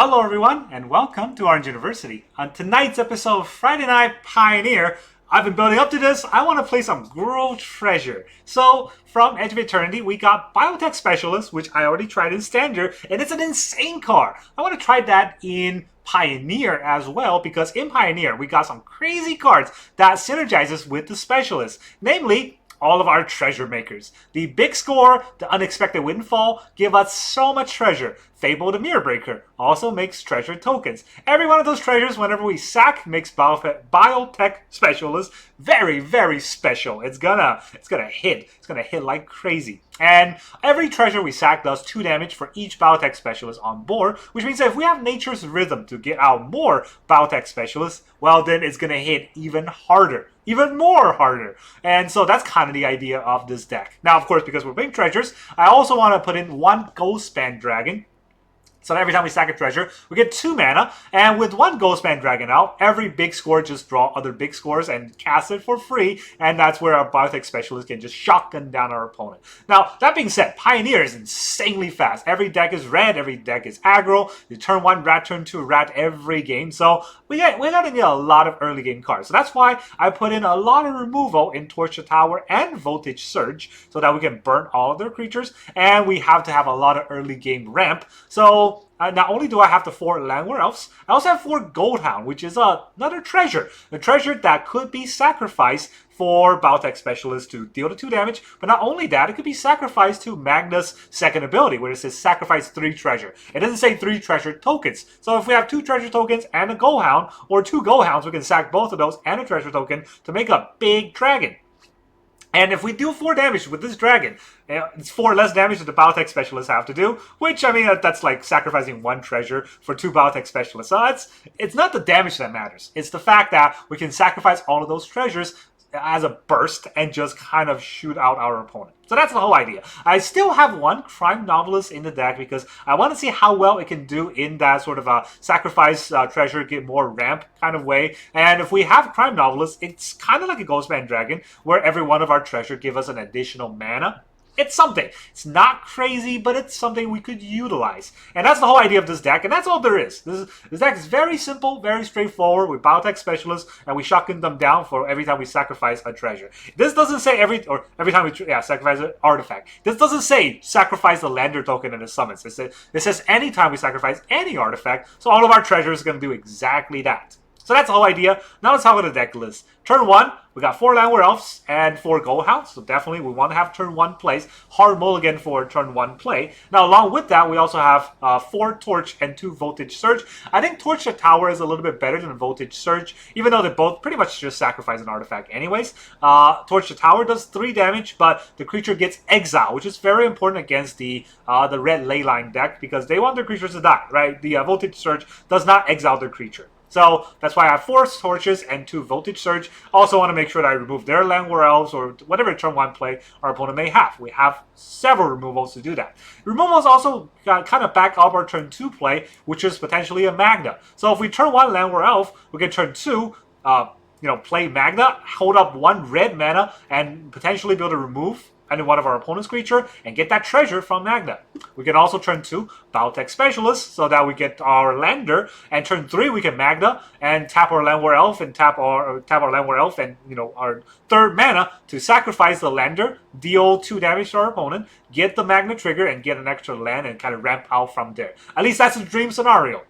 Hello everyone and welcome to Orange University. On tonight's episode of Friday Night Pioneer, I've been building up to this. I want to play some Gruul Treasure. So from Edge of Eternity, we got Biotech Specialist, which I already tried in Standard, and it's an insane card. I want to try that in Pioneer as well, because in Pioneer, we got some crazy cards that synergizes with the Specialist. Namely, all of our treasure makers. The big score, the unexpected windfall, give us so much treasure. Fable the Mirror Breaker also makes treasure tokens. Every one of those treasures, whenever we sack, makes Biotech Specialist very, very special. It's gonna hit. It's gonna hit like crazy. And every treasure we sack does 2 damage for each Biotech Specialist on board, which means that if we have Nature's Rhythm to get out more Biotech Specialists, well then it's gonna hit even harder. Even more harder. And so that's kind of the idea of this deck. Now, of course, because we're playing treasures, I also want to put in 1 Ghostband Dragon. So every time we sack a treasure, we get 2 mana. And with 1 Ghostband Dragon out, every big score just draw other big scores and cast it for free. And that's where our Biotech Specialist can just shotgun down our opponent. Now, that being said, Pioneer is insanely fast. Every deck is red, every deck is aggro. You turn 1 rat, turn 2 rat every game. So we're gonna need a lot of early game cards. So that's why I put in a lot of removal in Torch the Tower and Voltage Surge, so that we can burn all of their creatures. And we have to have a lot of early game ramp. So not only do I have the 4 Landware Elves, I also have 4 Goldhound, which is another treasure. A treasure that could be sacrificed for Biotech Specialist to deal the 2 damage. But not only that, it could be sacrificed to Magna's second ability, where it says sacrifice 3 treasure. It doesn't say 3 treasure tokens. So if we have 2 treasure tokens and a Goldhound, or 2 Goldhounds, we can sack both of those and a treasure token to make a big dragon. And if we do 4 damage with this dragon, it's 4 less damage that the Biotech Specialists have to do, which, I mean, that's like sacrificing 1 treasure for 2 Biotech Specialists. So it's not the damage that matters. It's the fact that we can sacrifice all of those treasures as a burst and just kind of shoot out our opponent. So that's the whole idea. I still have 1 Crime Novelist in the deck because I want to see how well it can do in that sort of a sacrifice treasure, get more ramp kind of way. And if we have Crime Novelist, it's kind of like a Ghostman Dragon, where every one of our treasure give us an additional mana. It's something. It's not crazy, but it's something we could utilize. And that's the whole idea of this deck, and that's all there is. This deck is very simple, very straightforward with Biotech Specialists, and we shotgun them down for every time we sacrifice a treasure. This doesn't say every time we sacrifice an artifact. This doesn't say sacrifice the lander token and the summons. It says anytime we sacrifice any artifact, so all of our treasures are going to do exactly that. So that's the whole idea. Now let's talk about the deck list. Turn 1, we got 4 Landware Elves and 4 Goldhounds. So definitely we want to have turn 1 plays. Hard mulligan for turn 1 play. Now along with that, we also have 4 Torch and 2 Voltage Surge. I think Torch the Tower is a little bit better than Voltage Surge, even though they both pretty much just sacrifice an artifact anyways. Torch the Tower does 3 damage, but the creature gets exiled, which is very important against the red Leyline deck, because they want their creatures to die, right? The Voltage Surge does not exile their creature. So that's why I have 4 Torches and 2 Voltage Surge. Also want to make sure that I remove their Landware Elves or whatever turn 1 play our opponent may have. We have several removals to do that. Removals also kind of back up our turn 2 play, which is potentially a Magna. So if we turn 1 Landware Elf, we can turn 2, play Magna, hold up 1 red mana, and potentially be able to remove any one of our opponent's creature and get that treasure from Magna. We can also turn 2 Biotech Specialist so that we get our lander, and turn 3 we can Magna and tap our Landware Elf and tap our Landware Elf and our 3rd mana to sacrifice the lander, deal 2 damage to our opponent, get the Magna trigger and get an extra land and kind of ramp out from there. At least that's a dream scenario.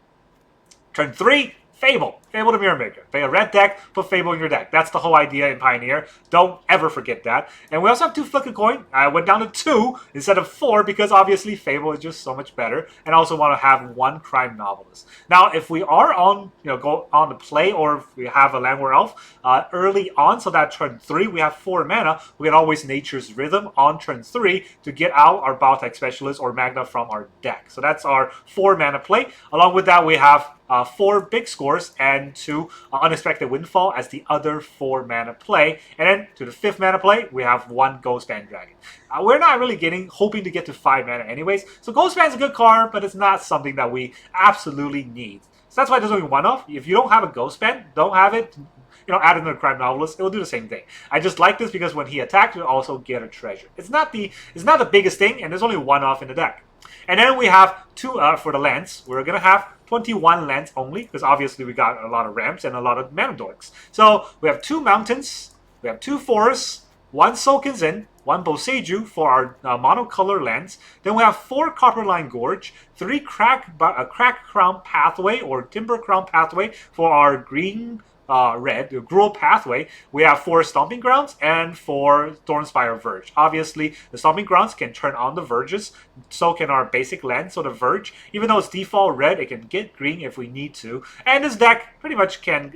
Turn 3, Fable the Mirror Maker. Play a red deck, put Fable in your deck. That's the whole idea in Pioneer. Don't ever forget that. And we also have 2 Flick a Coin. I went down to 2 instead of 4 because obviously Fable is just so much better. And I also want to have 1 Crime Novelist. Now, if we are on, go on the play, or if we have a Landware Elf early on, so that turn 3 we have 4 mana, we can always Nature's Rhythm on turn 3 to get out our Biotech Specialist or Magna from our deck. So that's our 4 mana play. Along with that, we have 4 big scores and 2 Unexpected Windfall as the other 4 mana play. And then to the 5th mana play, we have 1 Ghostband Dragon. We're not really hoping to get to 5 mana anyways. So Ghostband's a good card, but it's not something that we absolutely need. So that's why there's only 1 off. If you don't have a Ghostband, don't have it. Add another Crime Novelist, it will do the same thing. I just like this because when he attacks, you'll also get a treasure. It's not the biggest thing, and there's only 1 off in the deck. And then we have two for the lands. We're going to have 21 lands only, because obviously we got a lot of ramps and a lot of mana dorks. So we have 2 mountains, we have 2 forests, 1 Sokenzen, 1 Boseiju for our monocolor lands. Then we have 4 Copperline Gorge, 3 Cragcrown Pathway or Timbercrown Pathway for our green red, the Gruul pathway. We have 4 Stomping Grounds and 4 Thornspire Verge. Obviously, the Stomping Grounds can turn on the Verges, so can our basic land. So the Verge, even though it's default red, it can get green if we need to. And this deck pretty much can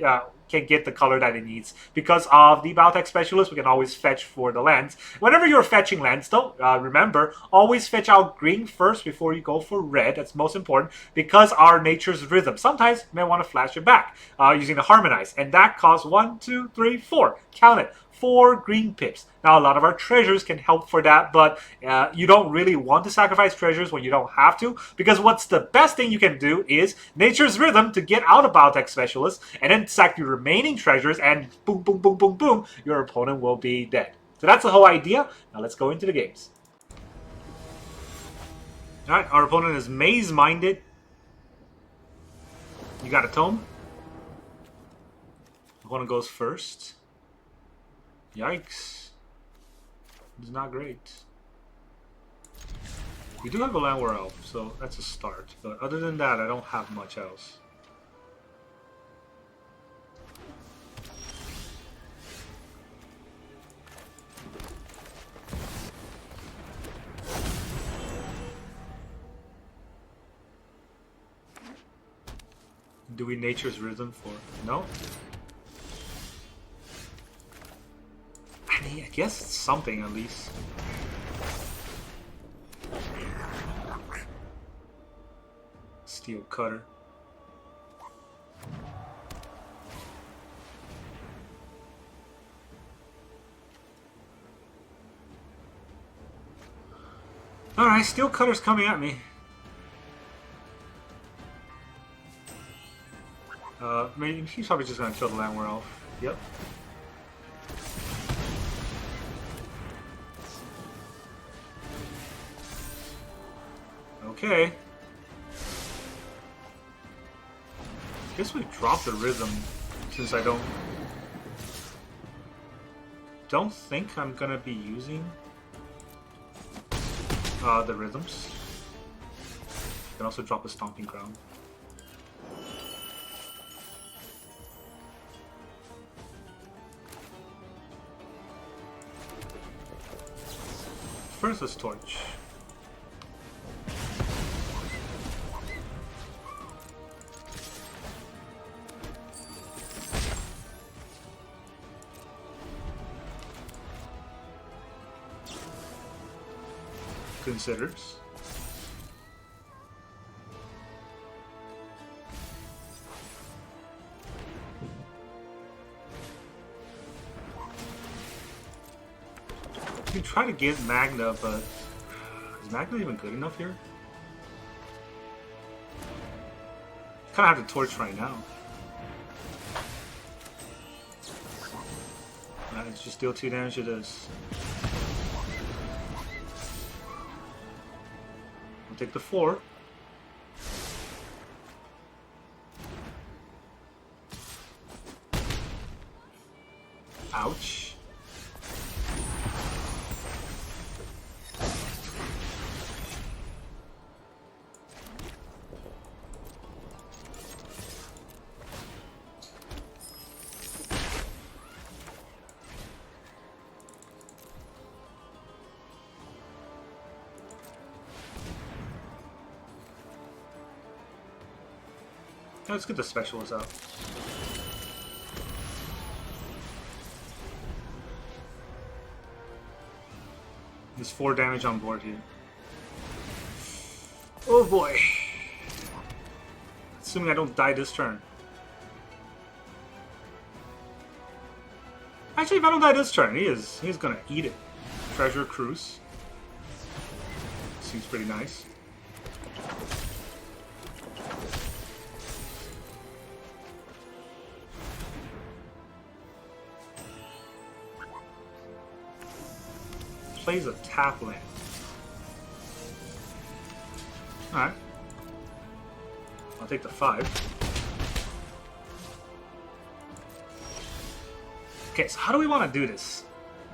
get the color that it needs. Because of the Biotech Specialist, we can always fetch for the lands. Whenever you're fetching lands, though, remember, always fetch out green first before you go for red. That's most important, because our nature's rhythm. Sometimes you may want to flash it back using the Harmonize. And that costs 1, 2, 3, 4. Count it. 4 green pips. Now, a lot of our treasures can help for that, but you don't really want to sacrifice treasures when you don't have to, because what's the best thing you can do is Nature's Rhythm to get out of Biotech Specialist, and then sack your remaining treasures, and boom, boom, boom, boom, boom, your opponent will be dead. So that's the whole idea. Now let's go into the games. Alright, our opponent is maze-minded. You got a tome. Opponent goes first. Yikes. It's not great. We do have a Land War Elf, so that's a start. But other than that, I don't have much else. Do we Nature's Rhythm for... No? I guess it's something at least. Steel Cutter. Alright, Steel Cutter's coming at me. Maybe he's probably just gonna kill the Land War Elf. Yep. Okay. Guess we drop the rhythm since I don't think I'm gonna be using the rhythms. You can also drop a Stomping Ground. First, let's torch. Considers. You can try to get Magna, but is Magna even good enough here? Kind of have to torch right now. Let's just deal 2 damage to this. I'll take the 4. Ouch. Let's get the specialists out. There's 4 damage on board here. Oh boy. Assuming I don't die this turn. Actually, if I don't die this turn, he's gonna eat it. Treasure Cruise. Seems pretty nice. Plays a tap land. Alright. I'll take the 5. Okay, so how do we want to do this?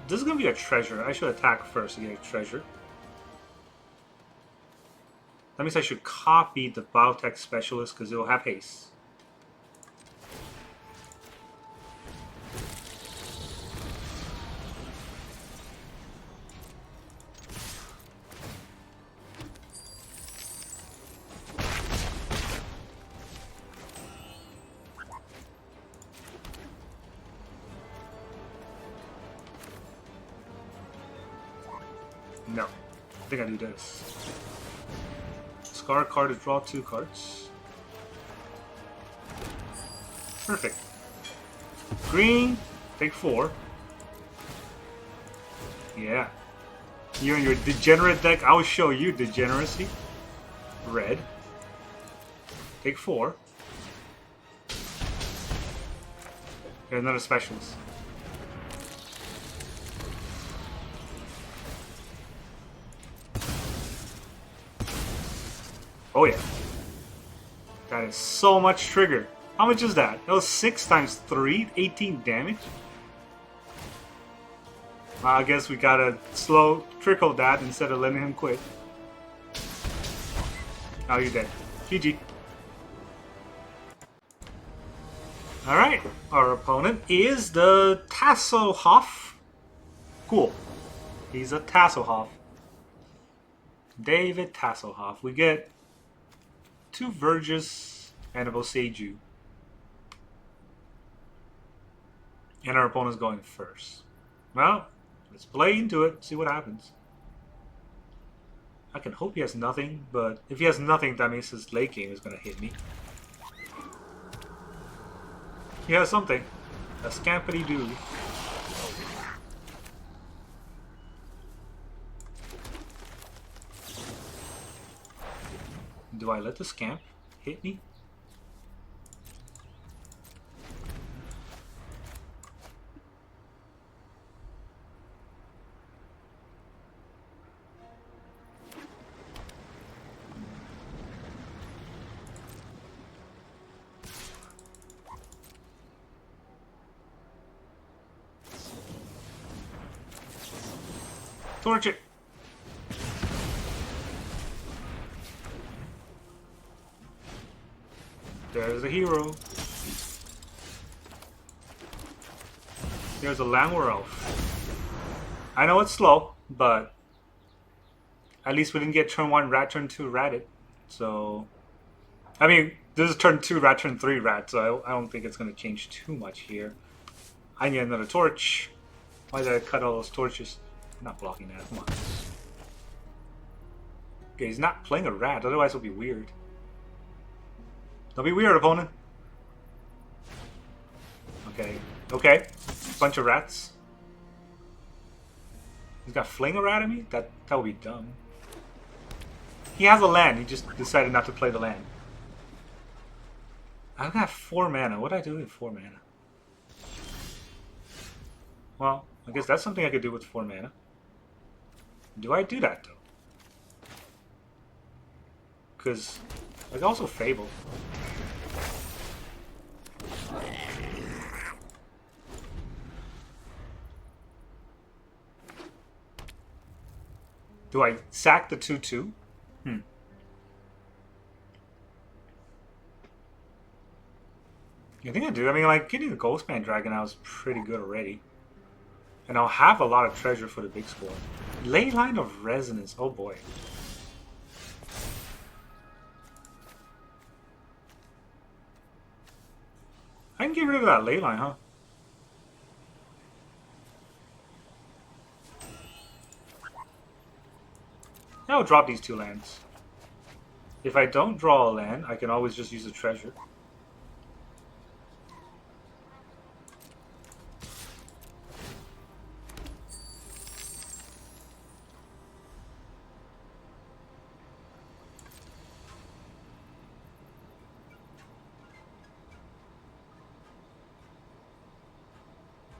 This is going to be a treasure. I should attack first to get a treasure. That means I should copy the Biotech Specialist because it will have haste. No. I think I do this. Scar card to draw 2 cards. Perfect. Green, take 4. Yeah. You and your degenerate deck, I will show you degeneracy. Red. Take 4. Here's another specialist. Oh yeah. That is so much trigger. How much is that? That was 6 times 3, 18 damage. I guess we gotta slow trickle that instead of letting him quit. Oh, you're dead. GG. Alright, our opponent is the Tasselhoff. Cool. He's a Tasselhoff. David Tasselhoff. We get 2 Verges and a Boseiju. And our opponent's going first. Well, let's play into it, see what happens. I can hope he has nothing, but if he has nothing, that means his late game is going to hit me. He has something. A Scampity-Doo. Do I let the Scamp hit me? Torch it! There's a hero. There's a Langwar Elf. I know it's slow, but at least we didn't get turn 1 rat, turn 2 ratted. So, I mean, this is turn 2 rat, turn 3 rat, so I don't think it's going to change too much here. I need another torch. Why did I cut all those torches? I'm not blocking that, come on. Okay, he's not playing a rat, otherwise it'll be weird. Don't be weird, opponent. Okay. Okay. Bunch of rats. He's got fling a rat at me? That would be dumb. He has a land. He just decided not to play the land. I've got 4 mana. What do I do with 4 mana? Well, I guess that's something I could do with 4 mana. Do I do that, though? Because I can also Fable. Do I sack the 2/2? I think I do. I mean, like, getting the Ghostman Dragon out is pretty good already. And I'll have a lot of treasure for the big score. Leyline of Resonance. Oh boy. I can get rid of that Leyline, huh? I'll drop these 2 lands. If I don't draw a land, I can always just use a treasure.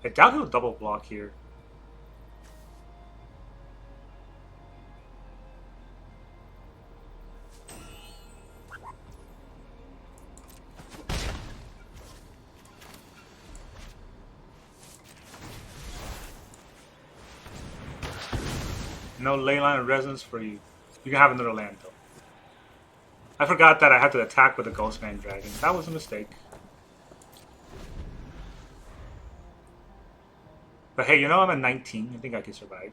I doubt he'll double block here. No leyline of resonance for you. You can have another land though. I forgot that I had to attack with the Ghostman Dragon. That was a mistake. But hey, you know I'm at 19. I think I can survive.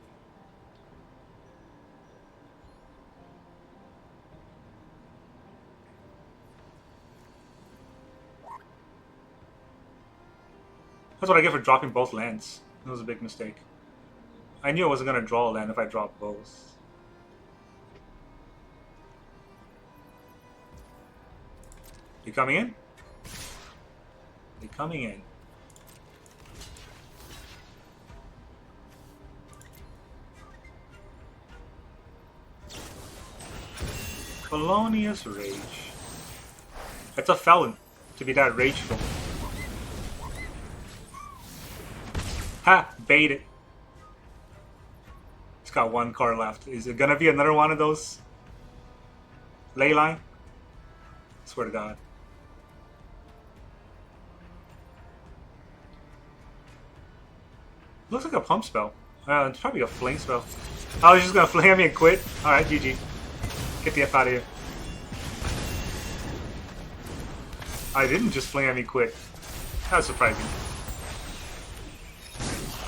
That's what I get for dropping both lands. It was a big mistake. I knew I wasn't going to draw a land if I dropped both. You coming in? You coming in? Felonious Rage. It's a felon to be that rageful. Ha! Bait it. It's got one card left. Is it gonna be another one of those? Leyline? Swear to God. Looks like a pump spell. It's probably a flame spell. I was just gonna flame me and quit. Alright, GG. Get the F out of here. I didn't just flame me and quit. That was surprising.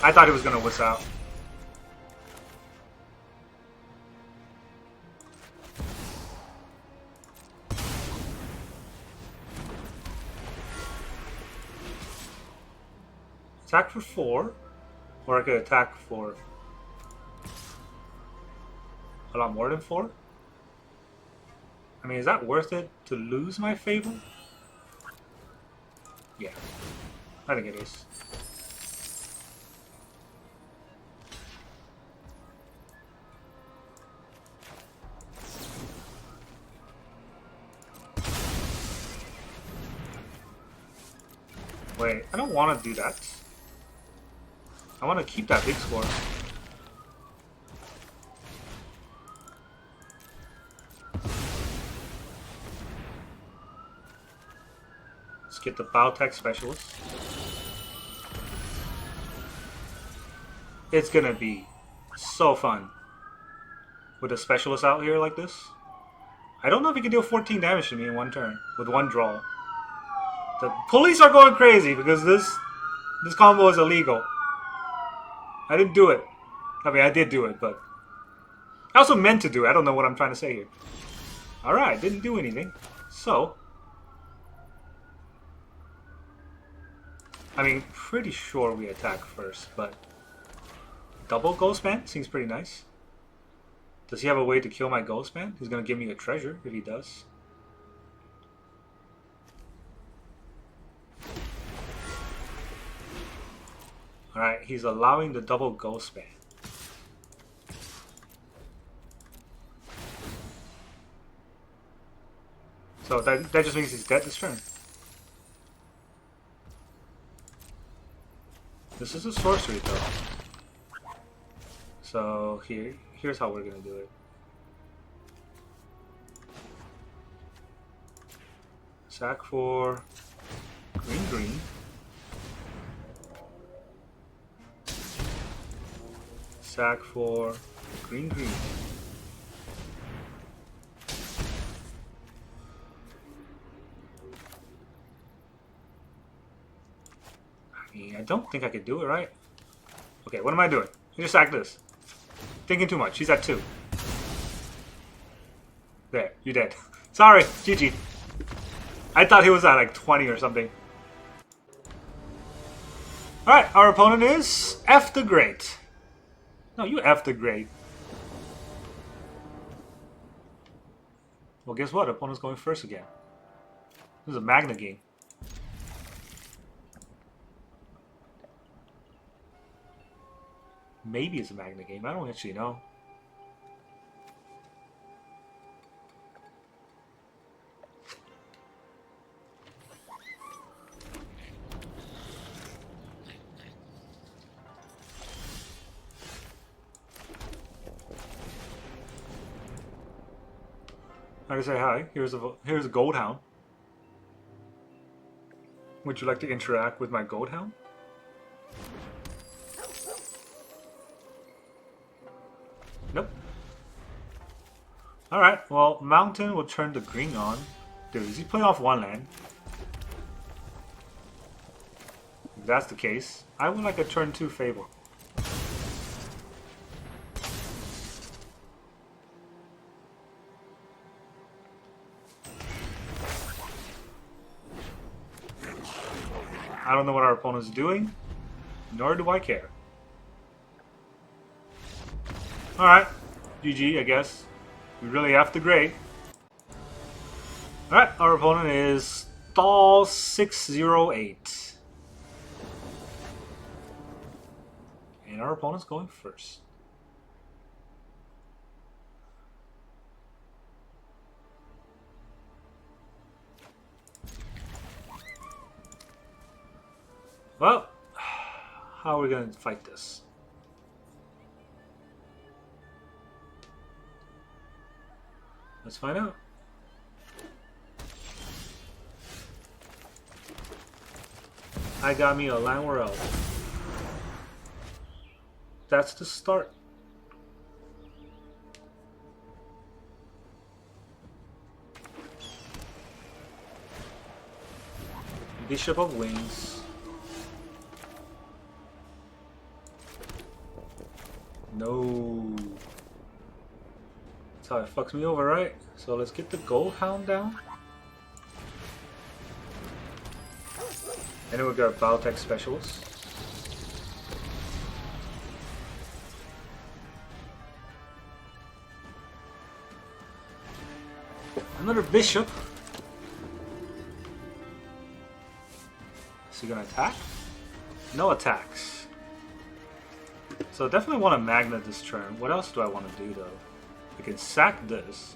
I thought he was gonna whiz out. Attack for 4. Or I could attack for a lot more than 4. I mean, is that worth it to lose my Fable? Yeah, I think it is. Wait, I don't want to do that. I want to keep that big score. Let's get the Biotech Specialist. It's gonna be so fun with a Specialist out here like this. I don't know if he can deal 14 damage to me in one turn with one draw. The police are going crazy because this combo is illegal. I didn't do it. I mean, I did do it, but I also meant to do it. I don't know what I'm trying to say here. Alright, didn't do anything. So, I mean, pretty sure we attack first, but double Ghostman seems pretty nice. Does he have a way to kill my Ghostman? He's going to give me a treasure if he does. Alright, he's allowing the double Ghostman. So that just means he's dead this turn. This is a sorcery though. So here's how we're gonna do it. Sack for green. Sack for green. I mean, I don't think I could do it, right? Okay, what am I doing? You just sack this. Thinking too much. He's at 2. There, you dead. Sorry, GG. I thought he was at like 20 or something. Alright, our opponent is F the Great. No, you F the Great. Well, guess what? Opponent's going first again. This is a Magna game. Maybe it's a Magna game. I don't actually know. I can say hi. Here's a Gold Hound. Would you like to interact with my Gold Hound? Nope. Alright, well, Mountain will turn the green on. Dude, is he playing off one land? If that's the case, I would like a turn 2 Fable. I don't know what our opponent's doing, nor do I care. Alright, GG, I guess. We really have to grade. Alright, our opponent is Stall 608. And our opponent's going first. Well, how are we going to fight this? Let's find out. I got me a Landware Elf. That's the start. Bishop of Wings. No. That's how it fucks me over, right? So let's get the Gold Hound down. And then we got Biotech Specialist. Another Bishop. Is he gonna attack? No attacks. So I definitely want to Magnet this turn. What else do I want to do though? I can sack this.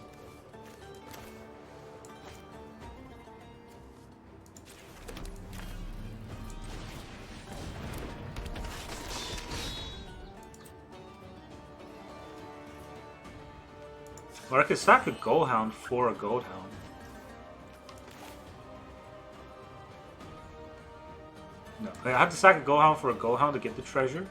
Or I could sack a Gold Hound for a Gold Hound. No, I have to sack a Gold Hound for a Gold Hound to get the treasure.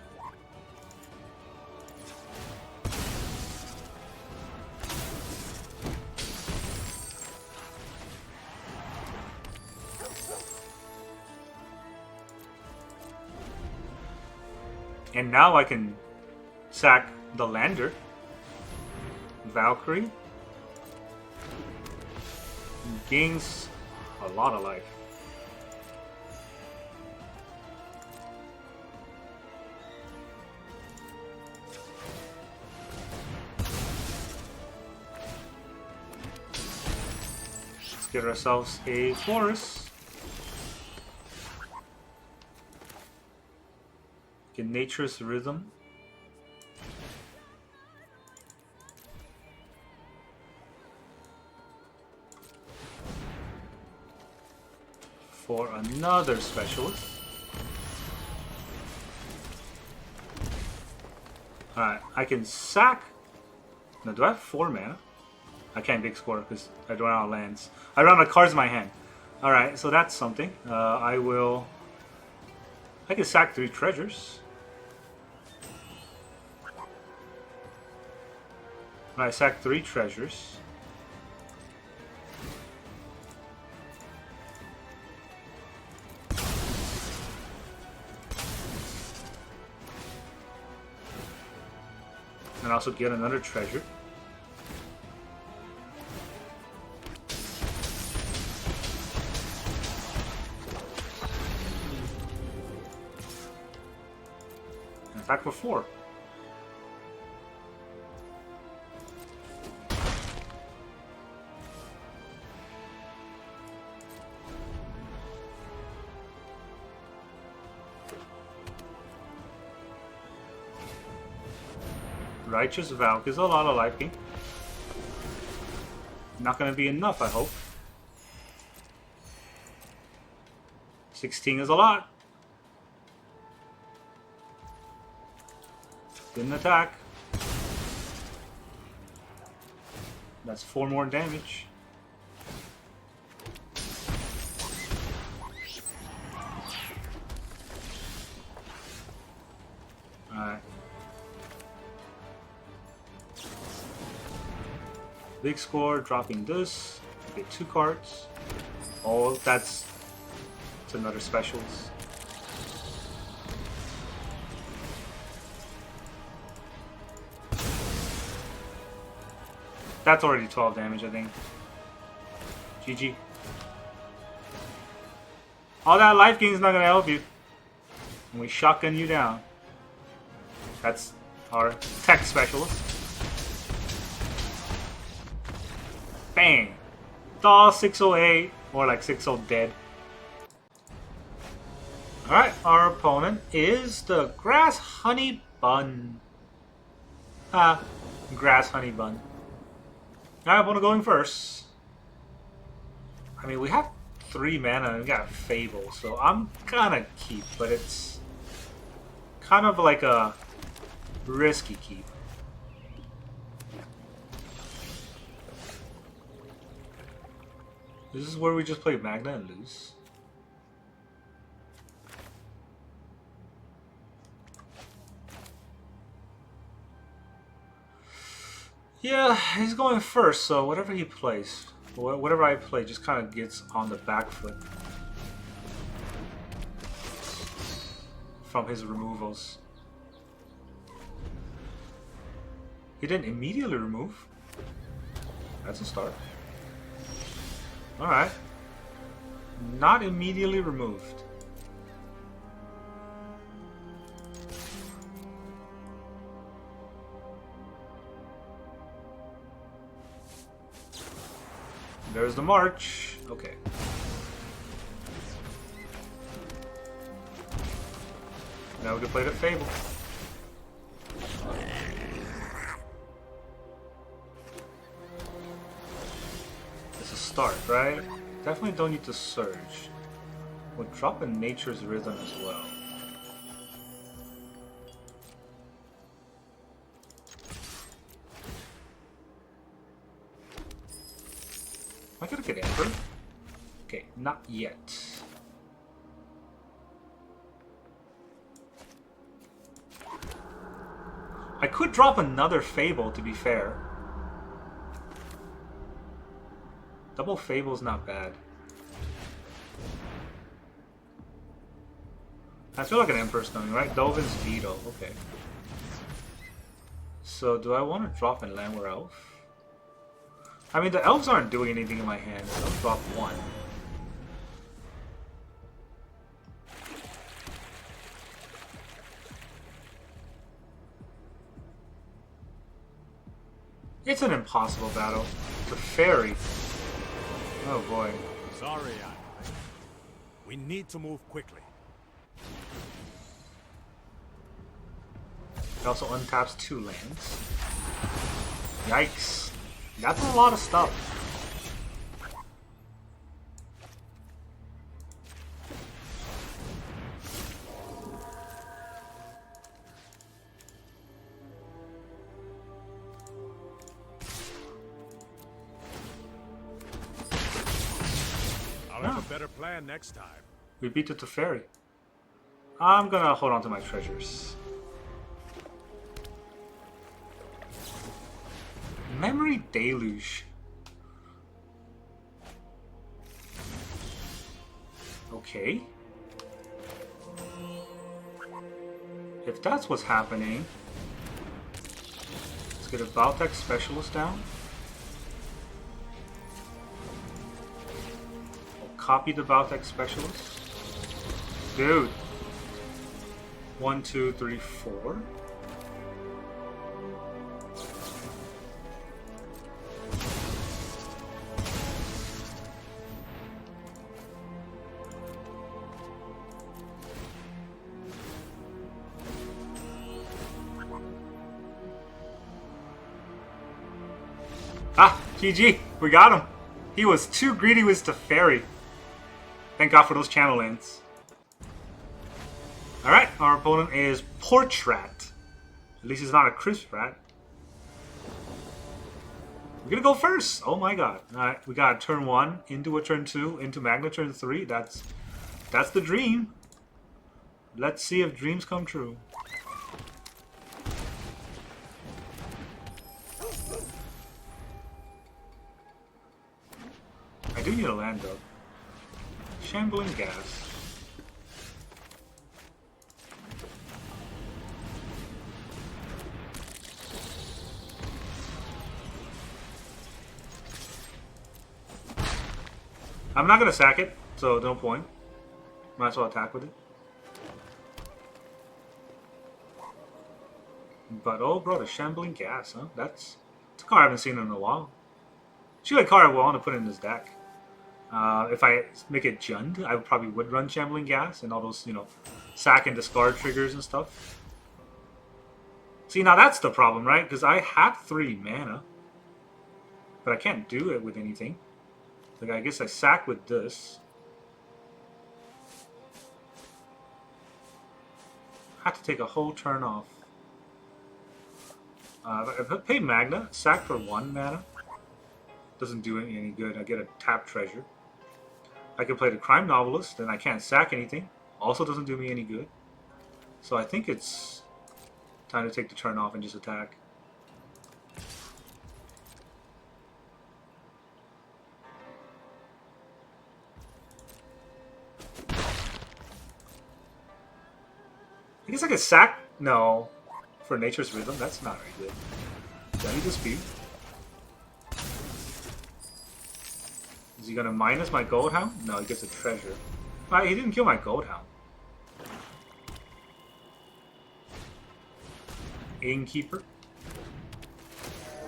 And now I can sack the Lander. Valkyrie gains a lot of life. Let's get ourselves a Forest. Get Nature's Rhythm. For another Specialist. Alright, I can sack. Now, do I have 4 mana? I can't big score because I don't have lands. I run out of cards in my hand. Alright, so that's something. I can sack 3 treasures. I sack 3 treasures. And also get another treasure. And attack for 4. Righteous Valk is a lot of life gain. Not going to be enough, I hope. 16 is a lot. Didn't attack. That's 4 more damage. Alright. Big score, dropping this. Get 2 cards. Oh, that's another specials. That's already 12 damage, I think. GG. All that life gain is not gonna help you. And we shotgun you down. That's our tech specialist. Bang! Daw 608, more like 60 dead. Alright, our opponent is the Grass Honey Bun. Grass Honey Bun. Alright, opponent going first. I mean, we have 3 mana and we got a Fable, so I'm gonna keep, but it's kind of like a risky keep. This is where we just play Magna and lose. Yeah, he's going first, so whatever he plays, whatever I play, just kind of gets on the back foot from his removals. He didn't immediately remove. That's a start. Alright. Not immediately removed. There's the march. Okay. Now we can play the Fable. It's a start, right? Definitely don't need to surge. We'll drop in Nature's Rhythm as well. Am I gonna get Emperor? Okay, not yet. I could drop another Fable, to be fair. Double Fable's not bad. I feel like an Emperor's coming, right? Dovin's Veto, okay. So, do I want to drop in Landware Elf? I mean, the elves aren't doing anything in my hand, so I'll drop 1. It's an impossible battle. The fairy. Oh boy. Sorry, we need to move quickly. It also untaps 2 lands. Yikes. That's a lot of stuff. I'll have a better plan next time. We beat the Teferi. I'm gonna hold on to my treasures. Memory Deluge. Okay. If that's what's happening, let's get a Biotech Specialist down. I'll copy the Biotech Specialist. Dude. 1, 2, 3, 4. Ah, GG, we got him. He was too greedy with the fairy. Thank God for those channel lands. Alright, our opponent is Porch Rat. At least he's not a crisp rat. We're gonna go first. Oh my god. Alright, we got turn 1 into a turn 2, into Magna turn 3. That's the dream. Let's see if dreams come true. do need a land though. Shambling Gas. I'm not gonna sack it, so no point. Might as well attack with it. But oh bro, the Shambling Gas, huh? That's a card I haven't seen in a while. Actually, a card I want to put in this deck. If I make it Jund, I probably would run Shambling Gas and all those, you know, sack and discard triggers and stuff. See, now that's the problem, right? Because I have 3 mana, but I can't do it with anything. Like, I guess I sack with this. I have to take a whole turn off. If I pay Magna, sack for 1 mana. Doesn't do any good. I get a tap treasure. I can play the Crime Novelist, and I can't sack anything. Also doesn't do me any good. So I think it's time to take the turn off and just attack. I guess I could sack... No. For Nature's Rhythm? That's not very good. Do I need to speed? Is he gonna minus my Gold Hound? No, he gets a treasure. He didn't kill my Gold Hound. Innkeeper.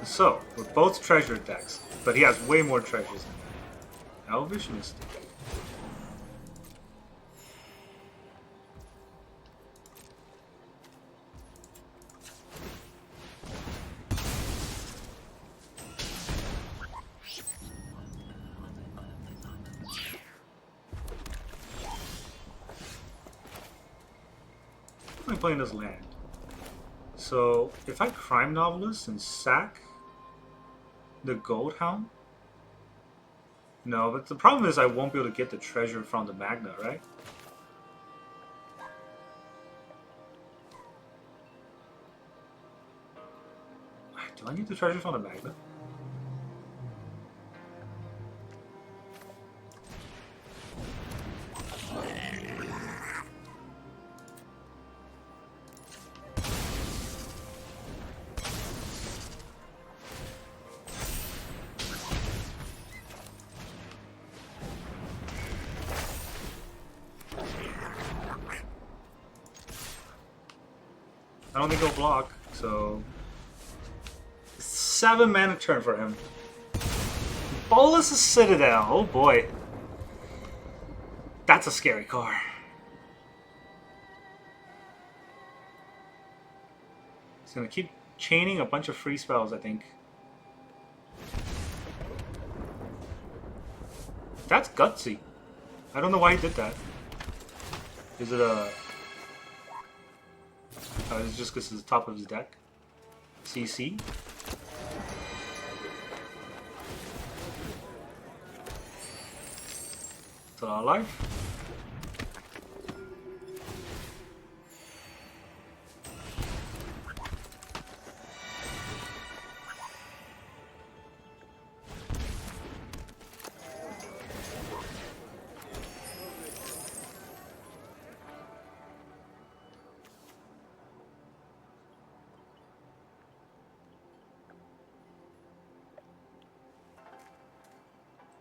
So, we're both treasure decks, but he has way more treasures than me. Elvish Mystic. I'm playing this land. So if I Crime Novelist and sack the Gold Hound, no, but the problem is I won't be able to get the treasure from the Magna, right? Do I need the treasure from the Magna? I don't think he'll block, so... 7 mana turn for him. Bolus of Citadel, oh boy. That's a scary card. He's gonna keep chaining a bunch of free spells, I think. That's gutsy. I don't know why he did that. Is it a... it's just because it's the top of his deck. CC. It's a lot of life.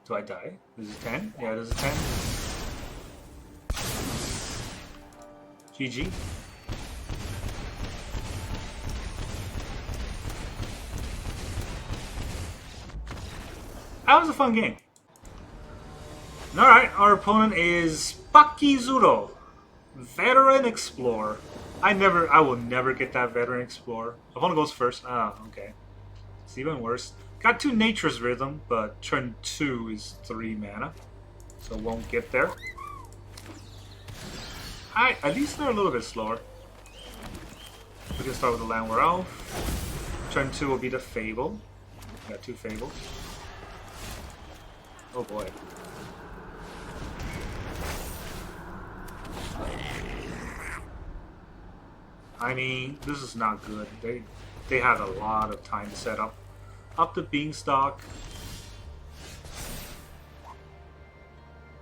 Do I die? This is 10? Yeah, this is 10. GG. That was a fun game. Alright, our opponent is Pakizuro, Veteran Explorer. I will never get that Veteran Explorer. Opponent goes first. Ah, okay. It's even worse. Got 2 Nature's Rhythm, but turn 2 is 3 mana. So won't get there. At least they're a little bit slower. We can start with the Landward Elf. Turn 2 will be the Fable. Got 2 Fables. Oh boy. I mean, this is not good. They had a lot of time to set up the Beanstalk.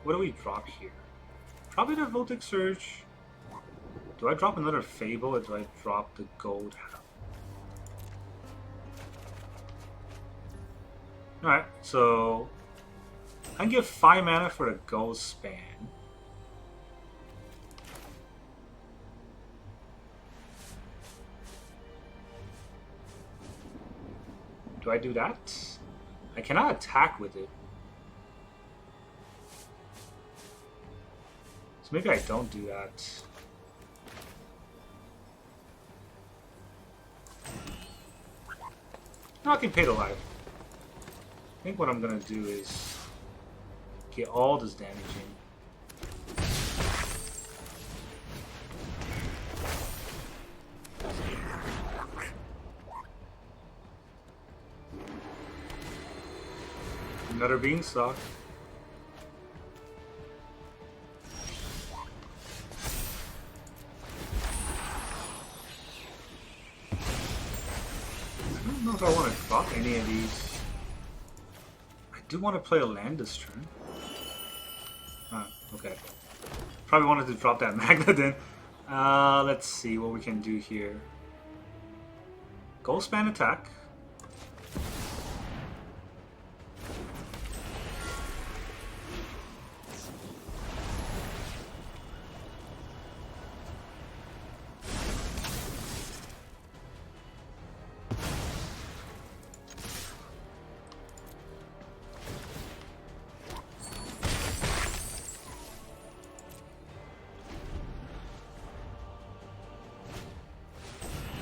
What do we drop here? Probably the Voltic Surge. Do I drop another Fable or do I drop the Gold Hound? Alright, so I can give 5 mana for the Gold Span. Do I do that? I cannot attack with it. So maybe I don't do that. No, I can pay the life. I think what I'm gonna do is get all this damage in. Another beanstalk. I don't know if I want to drop any of these. I do want to play a land this turn. Okay. Probably wanted to drop that Magna then. Let's see what we can do here. Gold Span attack.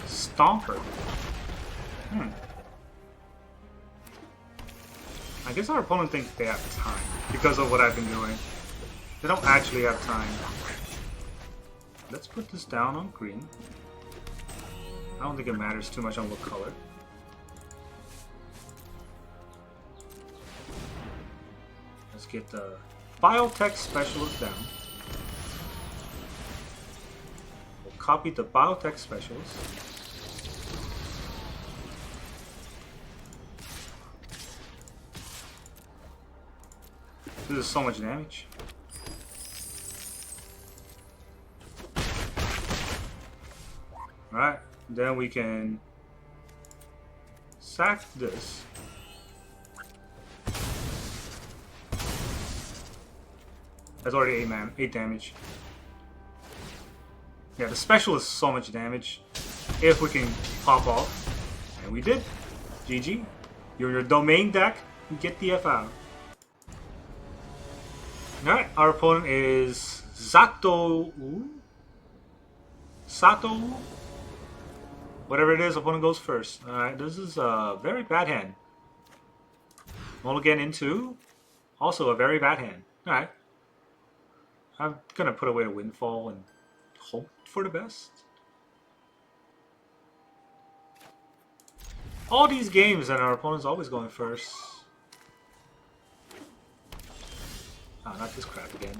Stomper. I guess our opponent thinks they have time because of what I've been doing. They don't actually have time. Let's put this down on green. I don't think it matters too much on what color. Let's get the Biotech Specialist down. We'll copy the Biotech Specialist. This is so much damage. Alright, then we can sack this. That's already 8 damage. Yeah, the special is so much damage. If we can pop off. And we did. GG. You're your domain deck. Get the F out. Alright, our opponent is Sato. Whatever it is, opponent goes first. Alright, this is a very bad hand. Mulligan into also a very bad hand. Alright. I'm gonna put away a Windfall and hope for the best. All these games and our opponent's always going first. Ah, not this crap again.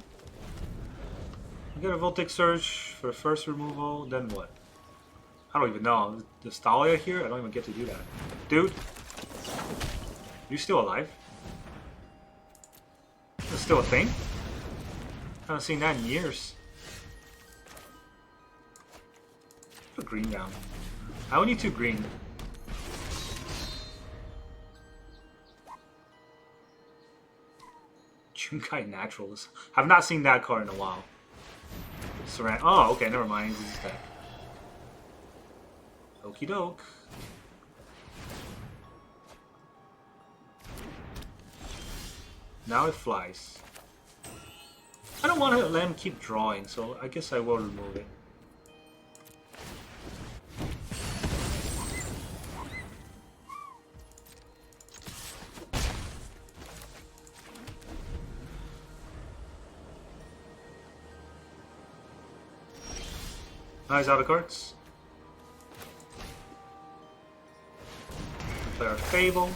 We get a Voltic Surge for the first removal, then what? I don't even know. The Stalia here? I don't even get to do that. Dude! You still alive? That's still a thing? I haven't seen that in years. Put green down. I only need 2 green. Junkai Naturalist. I've not seen that card in a while. Oh, okay, never mind. This is deck. Okie doke. Now it flies. I don't want to let him keep drawing, so I guess I will remove it. Nice out of cards. Play our Fable.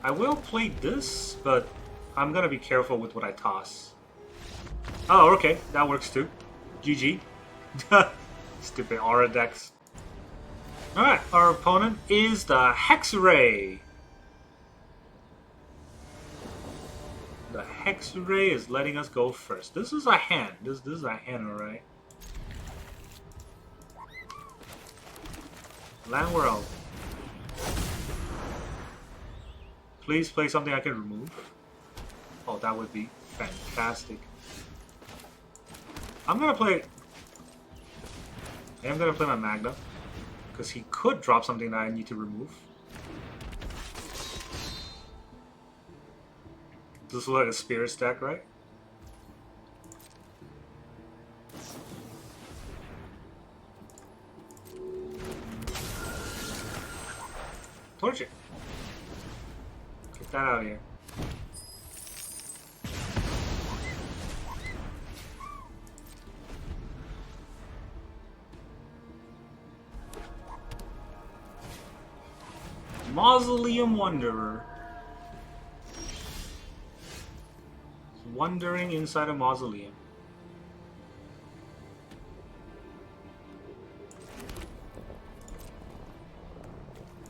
I will play this, but I'm gonna be careful with what I toss. Oh, okay, that works too. GG. Stupid aura decks. Alright, our opponent is the Hex Ray. The Hex Ray is letting us go first. This is a hand. This is a hand, alright. Land World. Please play something I can remove. Oh, that would be fantastic. I am gonna play my Magna, because he could drop something that I need to remove. This is like a Spirit stack, right? Torch it. Get that out of here. Mausoleum Wanderer. Wandering inside a mausoleum.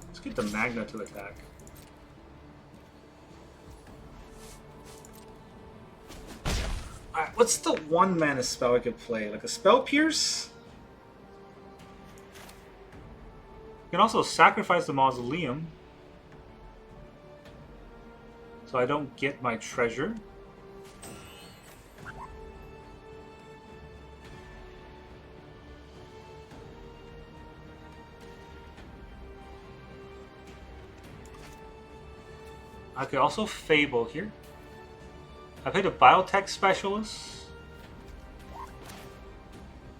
Let's get the Magna to attack. Alright, what's the 1-mana spell I could play? Like a Spell Pierce? You can also sacrifice the mausoleum, so I don't get my treasure. I could also Fable here. I played a Biotech Specialist.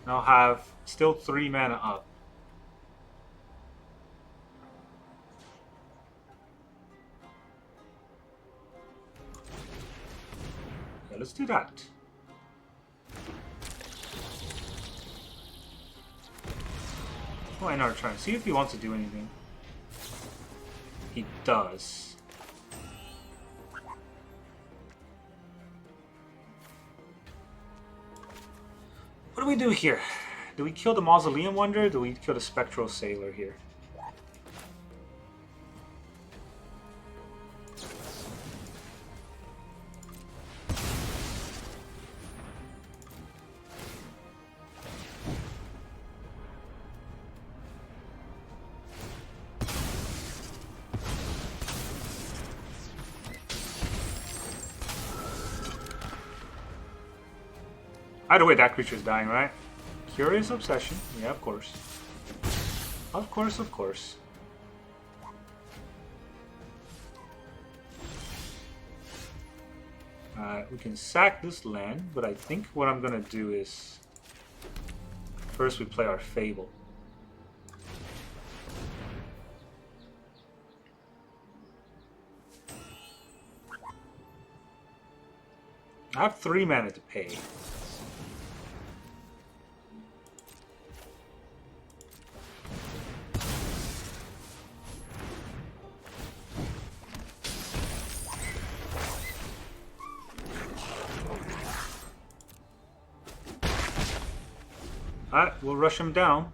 And I'll have still 3 mana up. Yeah, let's do that. Oh, another turn. See if he wants to do anything. He does. What do we do here? Do we kill the Mausoleum Wanderer, or do we kill the Spectral Sailor here? Either way, that creature's dying, right? Curious Obsession. Yeah, of course. Of course, of course. We can sack this land, but I think what I'm gonna do is... First we play our Fable. I have 3 mana to pay. Alright, we'll rush him down.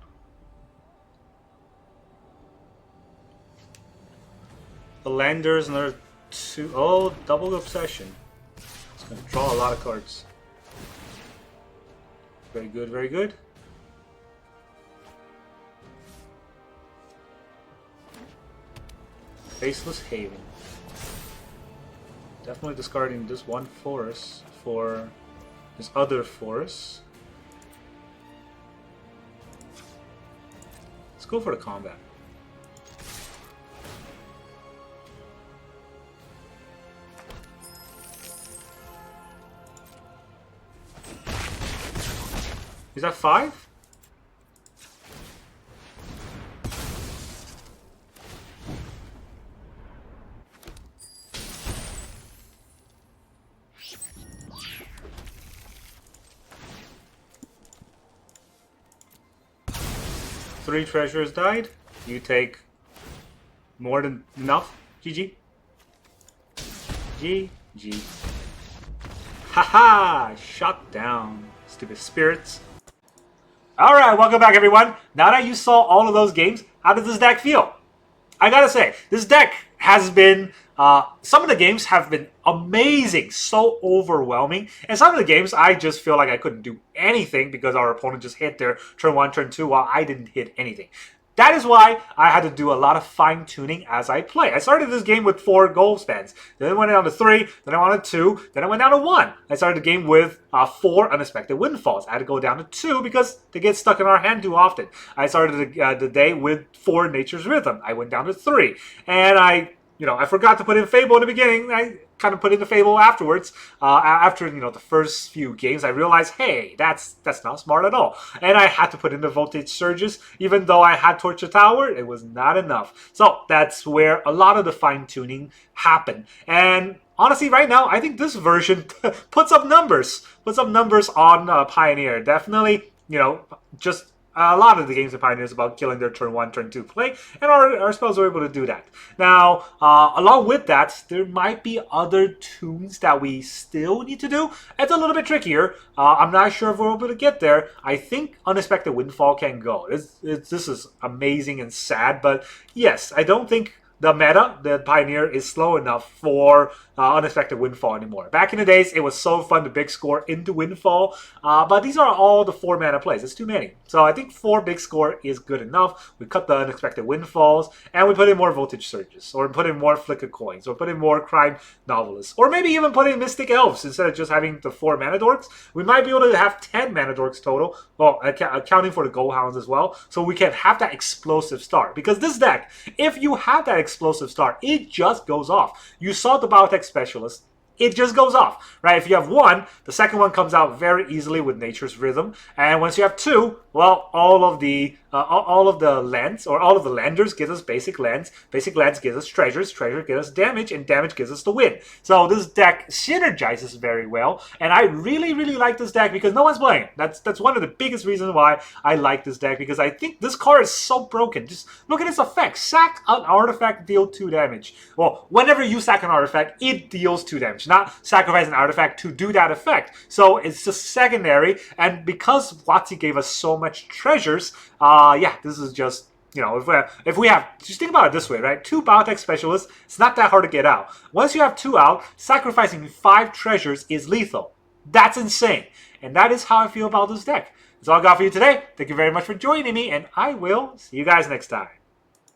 The Lander's another 2. Oh, double Obsession. It's going to draw a lot of cards. Very good, very good. Faceless Haven. Definitely discarding this one forest for this other forest. Let's go for the combat. Is that 5? Three treasures died. You take more than enough. GG. GG. Haha! Shot down. Stupid spirits. Alright, welcome back everyone. Now that you saw all of those games, How does this deck feel? I gotta say, this deck has been, some of the games have been amazing, so overwhelming. And some of the games, I just feel like I couldn't do anything because our opponent just hit their turn 1, turn 2, while I didn't hit anything. That is why I had to do a lot of fine-tuning as I play. I started this game with 4 goal spans. Then I went down to 3, then I went to 2, then I went down to 1. I started the game with 4 unexpected windfalls. I had to go down to 2 because they get stuck in our hand too often. I started the day with 4 Nature's Rhythm. I went down to 3. And I forgot to put in Fable in the beginning. I kind of put in the Fable afterwards. After the first few games, I realized, hey, that's not smart at all. And I had to put in the Voltage Surges. Even though I had Torture Tower, it was not enough. So that's where a lot of the fine-tuning happened. And honestly, right now, I think this version puts up numbers. Puts up numbers on Pioneer. Definitely, just a lot of the games in Pioneer is about killing their turn 1, turn 2 play, and our spells are able to do that. Now, along with that, there might be other tunes that we still need to do. It's a little bit trickier. I'm not sure if we're able to get there. I think Unexpected Windfall can go. This is amazing and sad, but yes, I don't think the meta, the Pioneer, is slow enough for Unexpected Windfall anymore. Back in the days, it was so fun to big score into Windfall, but these are all the 4 mana plays. It's too many. So I think 4 big score is good enough. We cut the Unexpected Windfalls, and we put in more Voltage Surges, or put in more Flicker Coins, or put in more Crime Novelists, or maybe even put in Mystic Elves instead of just having the 4 Mana Dorks. We might be able to have 10 Mana Dorks total, well, accounting for the Gold Hounds as well, so we can have that explosive start. Because this deck, if you have that explosive start, it just goes off. You saw the Biotech Specialist. It just goes off, right? If you have 1, the second one comes out very easily with Nature's Rhythm, and once you have 2, well, all of the lands, or all of the landers gives us basic lands. Basic lands gives us treasures. Treasure gives us damage, and damage gives us the win. So this deck synergizes very well, and I really, really like this deck because no one's playing. That's one of the biggest reasons why I like this deck, because I think this card is so broken. Just look at its effect. Sack an artifact, deal 2 damage. Well, whenever you sack an artifact, it deals 2 damage, not sacrifice an artifact to do that effect. So it's just secondary, and because WotC gave us so much treasures, yeah, this is just, if we have, just think about it this way, right? 2 Biotech Specialists, it's not that hard to get out. Once you have 2 out, sacrificing 5 treasures is lethal. That's insane. And that is how I feel about this deck. That's all I got for you today. Thank you very much for joining me, and I will see you guys next time.